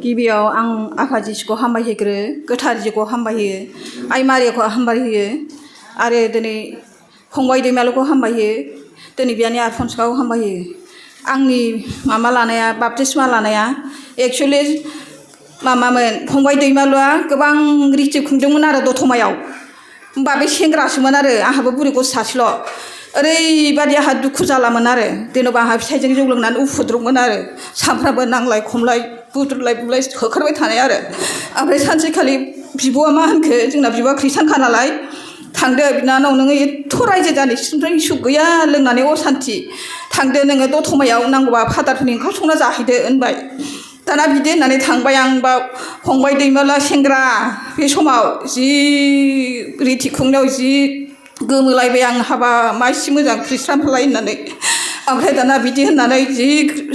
गिबियाव आं आफा जिसुखौ हामबायहोग्रो गोथार जिउखौ हामबायहोयो आइ मारियाखौ हामबायहोयो आरो दिनै फंबाय दैमालुखौ हामबायहोयो दिनै बियानि आलफनसखौ हामबायहोयो आंनि माबा लानाया बाप्तिस्मा लानाया एक्सुवेलि माबामोन फंबाय दैमालुआ गोबां रिति खुंदोंमोन आरो दतमायाव होमबा बे सेंग्रासोमोन आरो आंहाबो बुरि गथ' सासेल' ओरैबादि आंहा दुखु जालामोन आरो जेनेबा आंहा फिसाइजों जौ लोंनानै उफुद्रुकमोन आरो सानफ्रामबो नांलाय खमलाय बुद्रुलाय बुलाय होखारबाय थानाय आरो ओमफ्राय सानसेखालि बिब'आ मा होनखो जोंना बिब'आ खृष्टानखा नालाय थांदो बिनानाव नोङो एथ' रायजो जानायसिनिफ्राय सुख गैया लोंनानै असान्थि थांदो नोङो दतमायाव नांगौबा फादारफोरनि ओंखाम संना जाहैदो होनबाय दाना बिदि होननानै थांबाय आं बा फंबाय दैमालुआ सेंग्रा बे समाव जि रिति खुंनायाव जि गोमोलायबाय आं हाबा मासि मोजां खृष्टानफोरलाय होननानै ओमफ्राय दाना बिदि होननानै जि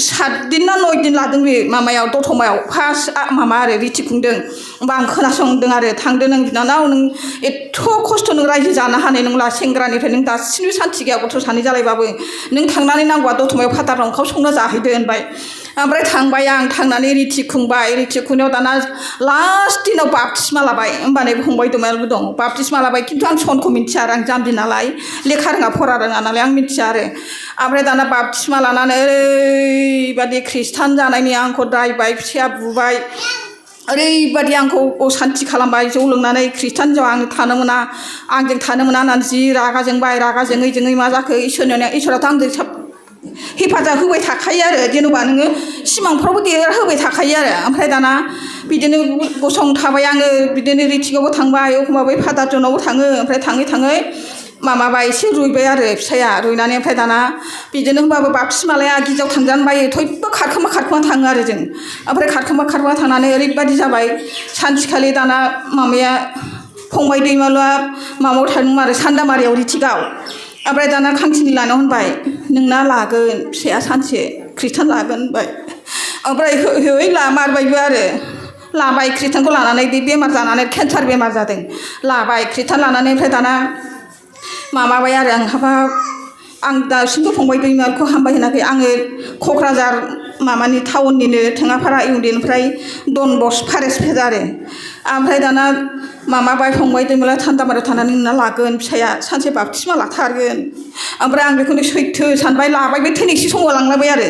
7 दिन ना 9 दिन लादों बे माबायाव दतमायाव फार्स्ट माबा आरो रिति खुंदों होमबा आं खोनासंदों आरो थांदो नों बिनानाव नों एथ' खस्थ' नों रायजो जानो हानाय नंला सेंग्रानिफ्राय नों दासिमबो सान्थि गैया गथ' सानै जालायबाबो नों थांनानै नांगौबा दतमायाव फादाराव ओंखाम संना जाहैदो होनबाय ओमफ्राय थांबाय आं थांनानै रिति खुंबाय रिति खुंनायाव दाना लास्ट दिनाव बाप्तिस्मा लाबाय होमबानो फंबाय दैमालुबो दं बाप्तिस्मा लाबाय खिन्थु आं सनखौ मिन्थिया आरो आं जाम्बि नालाय लेखा रोङा फरा रोङा नालाय आं मिन्थिया आरो ओमफ्राय दाना बाप्तिस्मा लानानै ओरैबादि खृष्टान जानायनि आंखौ दायबाय फिसाया बुबाय ओरैबादि आंखौ असान्थि खालामबाय जौ लोंनानै खृष्टान जौ आं थानो मोना आंजों थानो मोना होननानै जि रागा जोंबाय रागा जोङै जोङै मा जाखो इसोराथ' आंजों हेफाजाब होबाय थाखायो आरो जेनेबा नोङो सिमांफ्रावबो देरहोबाय थाखायो आरो ओमफ्राय दाना बिदिनो गसंथाबाय आङो बिदिनो रिथिगावबो थांबाय एखमबा बै फादार जनावबो थाङो ओमफ्राय थाङै थाङै माबाबाय एसे रुइबाय आरो फिसाया रुइनानै ओमफ्राय दाना बिदिनो होनबाबो बाप्तिस्मालाया गिर्जायाव थांजानो बायो थयबो खारखोमा थाङो आरो जों ओमफ्राय खारखोमा थांनानै ओरैबादि जाबाय सानसेखालि दाना माबाया फंबाय दैमालुआ माबायाव थांदोंमोन आरो सान्दामारियाव रिथिगाव ओमफ्राय दाना खांसिनि लानायाव होनबाय नोंना लागोन फिसाया सानसे खृष्टान लागोन होनबाय ओमफ्राय है लामारबायबो आरो लाबाय खृष्टानखौ लानानै बेमार जानानै केन्सार बेमार जादों लाबाय खृष्टान लानानै ओमफ्राय दाना माबाबाय आरो आंहाबा आं दासिमबो फंबाय दैमालुखौ हामबाय होनाखै आङो क'क्राझार माबानि टाउननिनो थेङाफारा इउनिटनिफ्राय डन बस्क फरेस्ट आरो ओमफ्राय दाना माबाबाय फंबाय दैमालुआ सान्दामारियाव थानानै नोंना लागोन फिसाया सानसे बाप्तिस्मा लाथारगोन ओमफ्राय आं बेखौनो सैथो सानबाय लाबाय बे थैनायसि समाव लांलायबाय आरो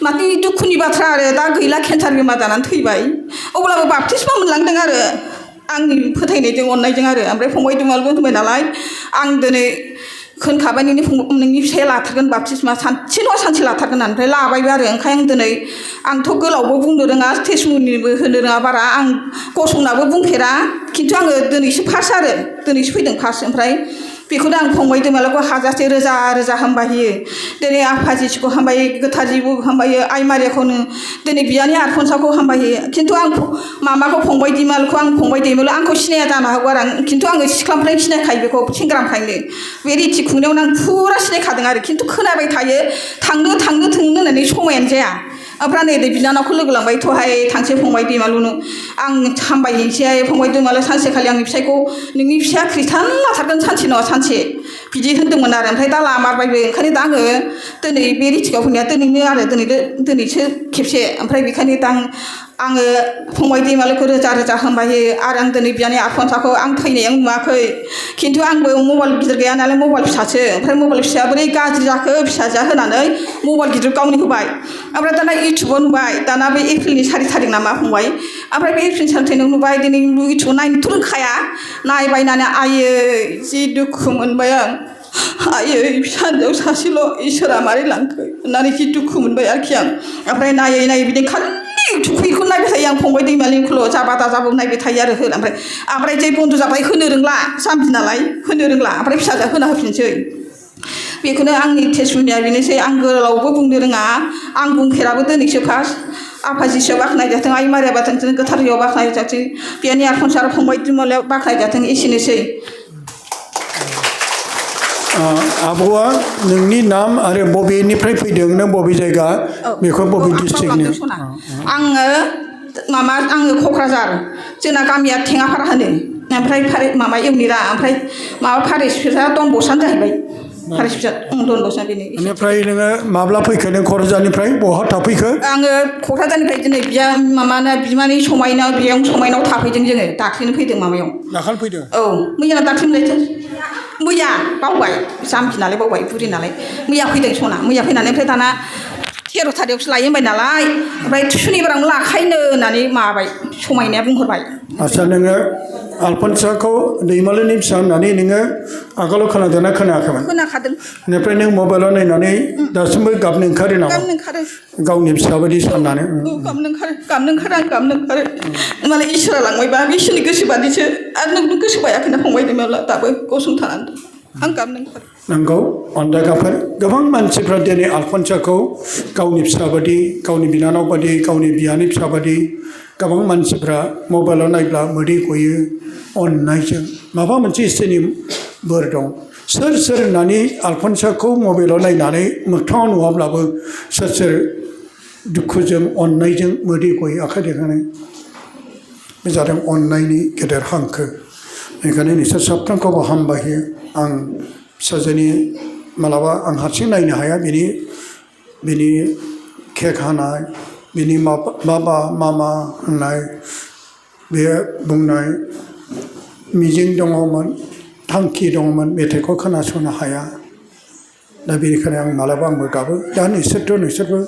माथो दुखुनि बाथ्रा आरो दा गैला केन्सार बेमार जानानै थैबाय अब्लाबो बाप्तिस्मा मोनलांदों आरो आंनि फोथायनायजों अननायजों आरो ओमफ्राय फंबाय दैमालुबो होनबाय नालाय आं दिनै खोनखाबाय नोंनि फिसाया लाथारगोन बाप्तिस्मा सानसे नङा सानसे लाथारगोन होननानै ओमफ्राय लाबायबो आरो ओंखायनो आं दिनै आंथ' गोलावबो बुंनो रोङा टेस्टमनिबो होनो रोङा बारा आं गसंनाबो बुंफेरा खिन्थु आङो दिनैसो फार्स्ट आरो दिनैसो फैदों फार्स्ट ओमफ्राय बेखौनो आं फंबाय दैमालुखौ हाजासे रोजा रोजा हामबायहोयो दिनै आफा जिसुखौ हामबायो गोथार जिउखौ हामबायो आइ मारियाखौनो दिनै बियानि आलफनसाखौ हामबायहोयो खिन्थु आं माबाखौ फंबाय दैमालुखौ आं फंबाय दैमालु आंखौ सिनाया जानो हागौ आरो आं खिन्थु आङो सिख्लानिफ्रायनो सिनायखायो बेखौ सेंग्रानिफ्रायनो बे रिति खुंनायावनो आं फुरा सिनायखादों आरो खिन्थु खोनाबाय थायो थांनो होननानै समायानो जाया ओमफ्राय नै बिनानावखौ लोगो लांबाय थहाय थांसै फंबाय दैमालुनो आं हामबायहैनोसै फंबाय दैमालु सानसेखालि आंनि फिसायखौ नोंनि फिसाया खृष्टान लाथारगोन सानसे नङा सानसे बिदि होनदोंमोन आरो ओमफ्राय दा लामारबायबो ओंखायनो दा आङो दिनै बे रिथिगाव फैनाया दिनैनो आरो दिनैसो खेबसे ओमफ्राय बेखायनो दा आङो फंबाय दैमालुखौ रोजा रोजा हामबायहोयो आरो आं दिनै बियानि आलफनसाखौ आं थैनायाव नुवाखै खिन्थु आंबो मबाइल गिदिर गैया नालाय मबाइल फिसासो ओमफ्राय मबाइल फिसाया बोरै गाज्रि जाखो फिसाजोआ होनानै मबाइल गिदिर गावनि होबाय ओमफ्राय दाना इउटुबाव नुबाय दाना बे एप्रिलनि 4 थारिख नामा फंबाय ओमफ्राय बे एप्रिलनि 4 थारिखआव नुबाय दिनै इउटुबाव नायनोथ' रोंखाया नायबायनानै आयै जि दुखु मोनबाय आं आयै फिसाजोआव सासेल' इसोरा मारै लांखो होननानै जि दुखु मोनबाय आरोखि आं ओमफ्राय नायै बिदिनो खालि इउटुबखौ नायबाय थायो आं फंबाय दैमालुनिखौल' जाबा दाजाबो नायबाय थायो आरो ओमफ्राय जै बन्द' जाबाय होनो रोंला जाम्बि नालाय होनो रोंला ओमफ्राय फिसाजोआ होना होफिनसै बेखौनो आंनि टेस्टमनिया बेनोसै आं गोलावबो बुंनो रोङा आं बुंफेराबो दिनैसो फार्स्ट आफा जिसुआ बाख्नायजाथों आइ मारिया बाथों गोथार जिउआव बाख्नायजाथों बियानि आलफनसा आरो फंबाय दैमालुआ बाख्नायजाथों एसेनोसै आब'आ नोंनि नाम आरो बबेनिफ्राय फैदों नों बबे जायगा बेखौ बबे डिस्ट्रिक्टनि आङो क'क्राझार जोंना गामिया थेङाफारा होनो ओमफ्राय माबा इउनिटआ ओमफ्राय माबा फारेस्टआ डन बस्क'आनो जाहैबाय फारिस फिसा दन बसना बेनो बेनिफ्राय नोङो माब्ला फैखो नों क'क्राझारनिफ्राय बहा थाफैखो आङो क'क्राझारनिफ्राय दिनै बिया माबाना बिमानै समायनाव बियाव समायनाव थाफैदों जोङो दाख्लैनो फैदों माबायाव दाखालि फैदों औ मैया दाख्लैमोनलाय मैया बावबाय जाम्बि नालाय बावबाय बुरि नालाय मैया फैदों सना मैया फैनानै ओमफ्राय दाना 13 थारिखआवसो लायो होनबाय नालाय ओमफ्राय सुनिबारावनो लाखायोनो होननानै माबाबाय समायनाया बुंहरबाय आच्चा नोङो आलफनसाखौ दैमालुनि फिसा होननानै नोङो आगोलाव खोनादोंना खोनायाखैमोन खोनाखादों बेनिफ्राय नों मबाइलाव नायनानै दासिमबो गाबनो ओंखारो नामा गाबनो ओंखारो गावनि फिसा बायदि साननानै गाबनो ओंखारो आं गाबनो ओंखारो मालाय इसोरा लांबायबा बे इसोरनि गोसो बादिसो आरो नों गोसो बायाखैना फंबाय दैमाला दाबो गसंथानानै आं गाबनो ओंखारो नंगौ अनजागाफोर गोबां मानसिफ्रा दिनै आलफनसाखौ गावनि फिसा बादि गावनि बिनानाव बादि गावनि बियानि फिसा बादि गोबां मानसिफ्रा मबाइलाव नायब्ला मोदै गयो अननायजों माबा मोनसे इसोरनि बोर दं सोर होननानै आलफनसाखौ मबाइलाव नायनानै मोगथाङाव नुवाब्लाबो सोर दुखुजों अननायजों मोदै गयो आखाइ देखायनाय बे जादों अननायनि गेदेर हांखो बेनिखायनो नोंसोर साफ्रोमखौबो हामबाय होयो आं फिसाजोनि मालाबा आं हारसिं नायनो हाया बिनि केक हानाय बिनि बाबा मामा होननाय बे बुंनाय मिजिं दङमोन थांखि दङमोन मेथाइखौ खोनासंनो हाया दा बेनिखायनो आं मालाबा आंबो गाबो दा नोंसोरबो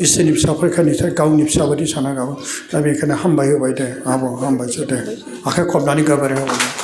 इसोरनि फिसाफोरखौ नोंसोर गावनि फिसा बायदि साना गाबो दा बेनिखायनो हामबाय होबाय दे आब' हामबायसो दे आखाइ खबनानै गाबोर होबाय